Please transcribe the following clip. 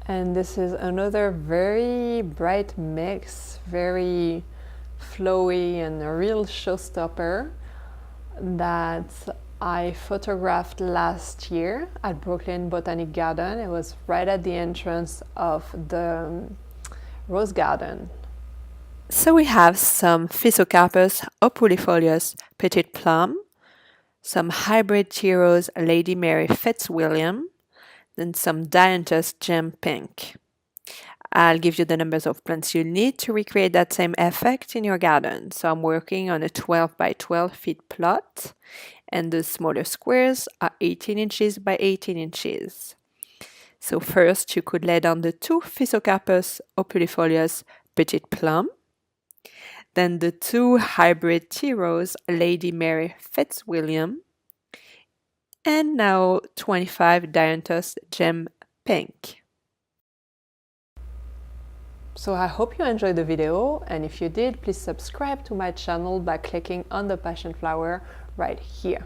And this is another very bright mix, very flowy and a real showstopper that I photographed last year at Brooklyn Botanic Garden. It was right at the entrance of the Rose Garden. So we have some Physocarpus opulifolius Petit Plum, some hybrid tea rose Lady Mary Fitzwilliam, then some Dianthus Gem Pink. I'll give you the numbers of plants you'll need to recreate that same effect in your garden. So I'm working on a 12 by 12 feet plot, and the smaller squares are 18 inches by 18 inches. So first you could lay down the two Physocarpus opulifolius Petit Plum, then the two hybrid tea rose Lady Mary Fitzwilliam, and now 25 Dianthus Gem Pink. So I hope you enjoyed the video, and if you did, please subscribe to my channel by clicking on the passion flower right here.